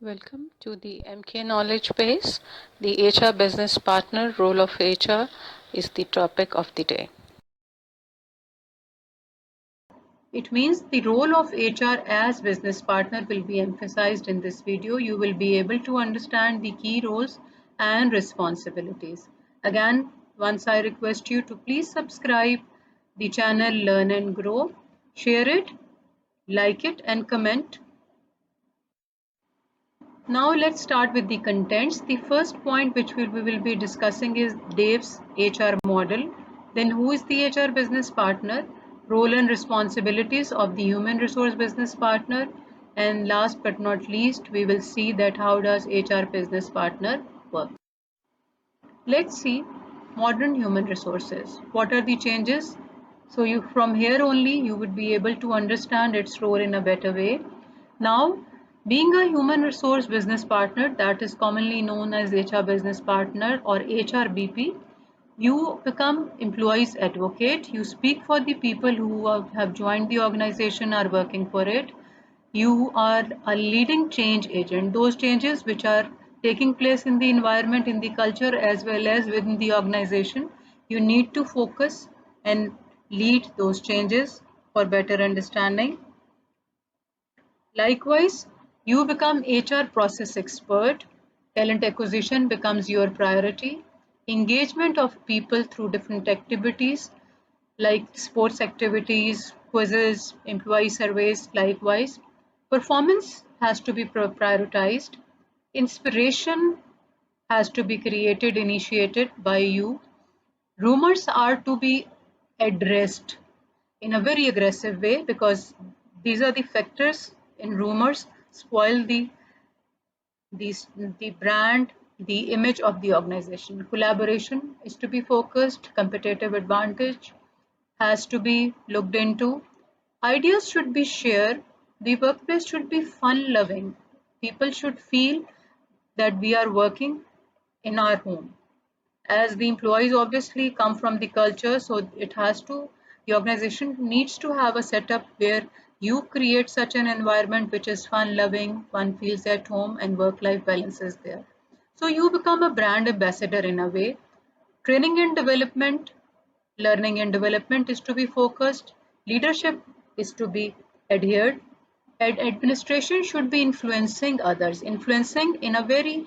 Welcome to the MK Knowledge Base. The HR Business Partner role of HR is the topic of the day. It means the role of HR as business partner will be emphasized in this video. You will be able to understand the key roles and responsibilities. Again, once I request you to please subscribe the channel Learn and Grow, share it, like it and comment. Now let's start with the contents. The first point which we will be discussing is Dave's HR model. Then who is the HR business partner? Role and responsibilities of the human resource business partner. And last but not least, we will see that how does HR business partner work. Let's see modern human resources. What are the changes? So you from here only you would be able to understand its role in a better way. Now, being a human resource business partner, that is commonly known as HR business partner or HRBP, you become employees advocate. You speak for the people who have joined the organization, are working for it. You are a leading change agent. Those changes which are taking place in the environment, in the culture, as well as within the organization, you need to focus and lead those changes for better understanding. Likewise, you become HR process expert. Talent acquisition becomes your priority. Engagement of people through different activities like sports activities, quizzes, employee surveys, likewise. Performance has to be prioritized. Inspiration has to be created, initiated by you. Rumors are to be addressed in a very aggressive way because these are the factors in rumors spoil the brand, the image of the organization. Collaboration is to be focused, competitive advantage has to be looked into. Ideas should be shared. The workplace should be fun loving. People should feel that we are working in our home. As the employees obviously come from the culture, so the organization needs to have a setup where you create such an environment which is fun loving, one feels at home, and work life balance is there. So you become a brand ambassador in a way. Training and development, learning and development is to be focused, leadership is to be adhered, and administration should be influencing others, influencing in a very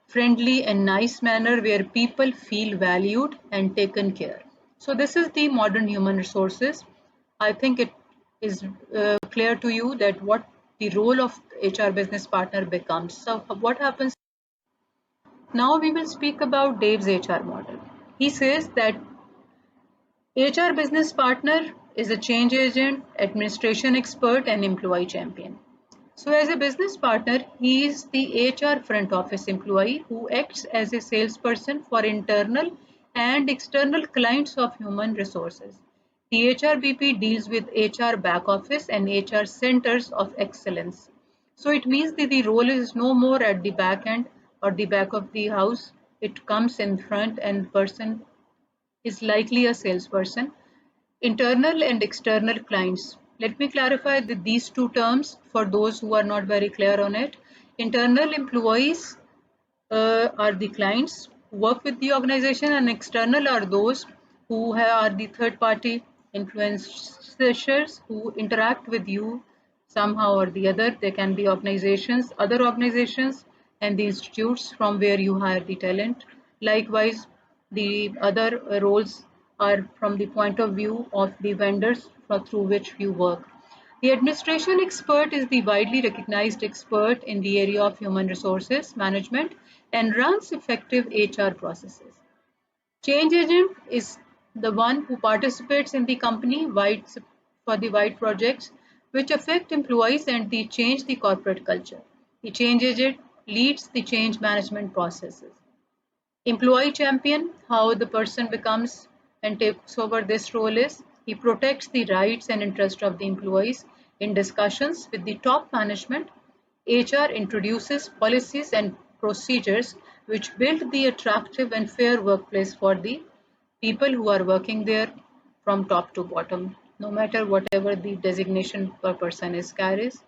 friendly and nice manner where people feel valued and taken care. So this is the modern human resources. I think it is clear to you that what the role of HR business partner becomes. So what happens now? We will speak about Dave's HR model. He says that HR business partner is a change agent, administration expert, and employee champion. So, as a business partner, he is the HR front office employee who acts as a salesperson for internal and external clients of human resources. The HRBP deals with HR back office and HR centers of excellence. So, it means that the role is no more at the back end or the back of the house, it comes in front, and the person is likely a salesperson. Internal and external clients. Let me clarify these two terms for those who are not very clear on it. Internal employees are the clients who work with the organization, and external are those who are the third party influencers who interact with you somehow or the other. They can be organizations, other organizations, and the institutes from where you hire the talent. Likewise, the other roles are from the point of view of the vendors through which you work. The administration expert is the widely recognized expert in the area of human resources management and runs effective HR processes. Change agent is the one who participates in the company wide for the wide projects which affect employees and they change the corporate culture. The change agent leads the change management processes. Employee champion, how the person becomes and takes over this role is he protects the rights and interests of the employees in discussions with the top management. HR introduces policies and procedures which build the attractive and fair workplace for the people who are working there from top to bottom, no matter whatever the designation per person is carries.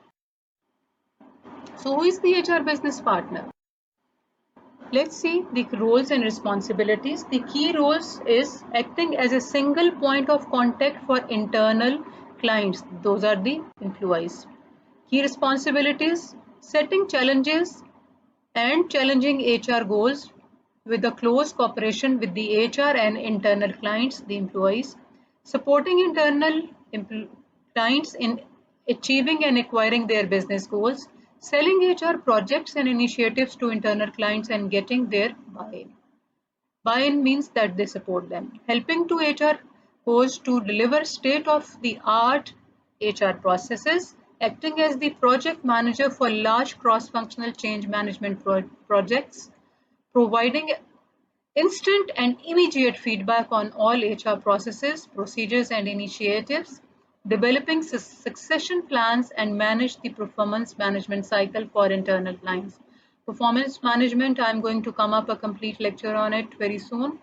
So who is the HR business partner? Let's see the roles and responsibilities. The key roles is acting as a single point of contact for internal clients. Those are the employees. Key responsibilities: setting challenges and challenging HR goals with the close cooperation with the HR and internal clients, the employees, supporting internal clients in achieving and acquiring their business goals, selling HR projects and initiatives to internal clients and getting their buy-in. Buy-in means that they support them, helping to HR hosts to deliver state-of-the-art HR processes, acting as the project manager for large cross-functional change management projects, providing instant and immediate feedback on all HR processes, procedures, and initiatives, developing succession plans, and manage the performance management cycle for internal clients. Performance management, I'm going to come up a complete lecture on it very soon.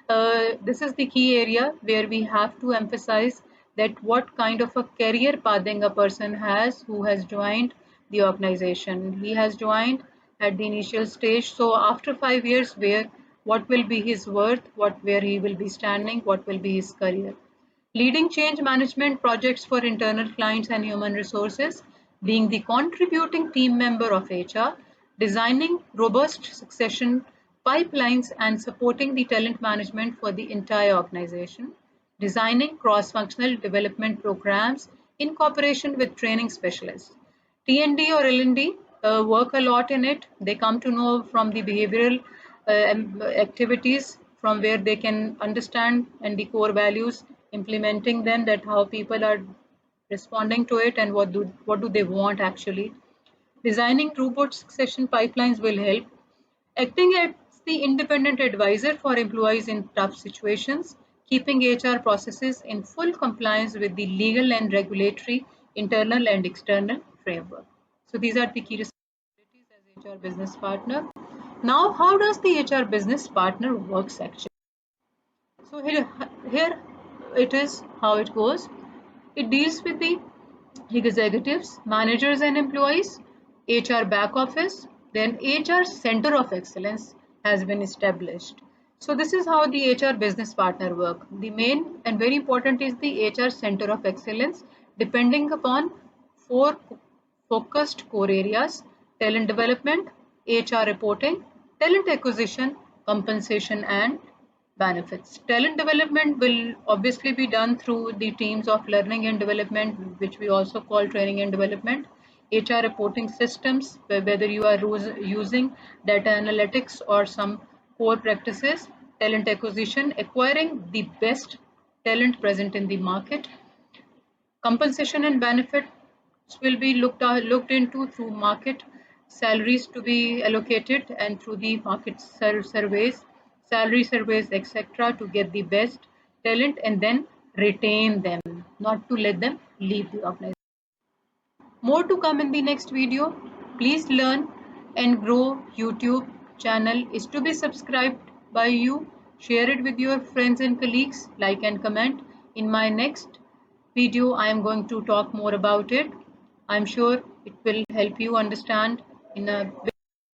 This is the key area where we have to emphasize that what kind of a career pathing a person has who has joined the organization. He has joined at the initial stage. So after 5 years, what will be his worth, where he will be standing, what will be his career. Leading change management projects for internal clients and human resources, being the contributing team member of HR, designing robust succession pipelines and supporting the talent management for the entire organization, designing cross-functional development programs in cooperation with training specialists. T&D or L&D work a lot in it. They come to know from the behavioral activities from where they can understand and the core values, implementing them, that how people are responding to it and what do they want actually. Designing robust succession pipelines will help. Acting as the independent advisor for employees in tough situations, keeping HR processes in full compliance with the legal and regulatory internal and external framework. So these are the key responsibilities as HR business partner. Now, how does the HR business partner works actually? So here it is how it goes. It deals with the executives, managers and employees, HR back office, then HR center of excellence has been established. So this is how the HR business partner work. The main and very important is the HR center of excellence, depending upon four focused core areas: talent development, HR reporting, talent acquisition, compensation and benefits. Talent development will obviously be done through the teams of learning and development, which we also call training and development. HR reporting systems, whether you are using data analytics or some core practices. Talent acquisition, acquiring the best talent present in the market. Compensation and benefits will be looked into through market salaries to be allocated and through the market surveys, salary surveys, etc., to get the best talent and then retain them, not to let them leave the organization. More to come in the next video. Please learn and grow YouTube channel is to be subscribed by you. Share it with your friends and colleagues. Like and comment. In my next video, I am going to talk more about it. I'm sure it will help you understand in a big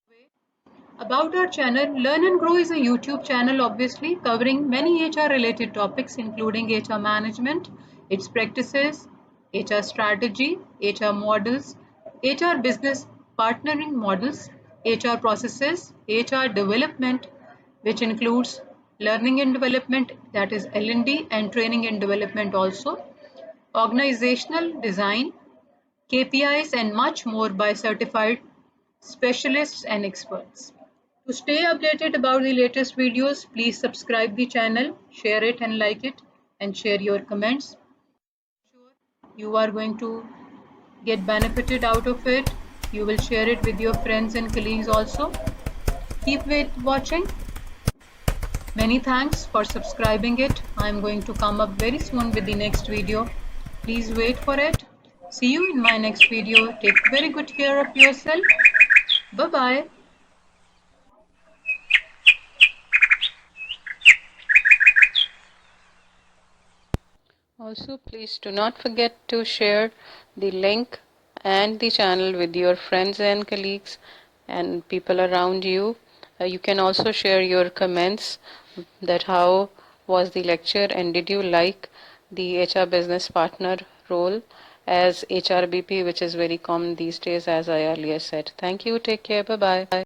way. About our channel, Learn and Grow is a YouTube channel obviously covering many HR related topics including HR management, its practices, HR strategy, HR models, HR business partnering models, HR processes, HR development, which includes learning and development, that is L&D, and training and development also, organizational design, KPIs and much more by certified specialists and experts. To stay updated about the latest videos, please subscribe the channel, share it and like it, and share your comments. Sure, you are going to get benefited out of it. You will share it with your friends and colleagues also. Keep watching. Many thanks for subscribing it. I am going to come up very soon with the next video. Please wait for it. See you in my next video. Take very good care of yourself. Bye-bye. Also, please do not forget to share the link and the channel with your friends and colleagues and people around you. You can also share your comments that how was the lecture and did you like the HR business partner role as HRBP, which is very common these days, as I earlier said. Thank you. Take care. Bye bye.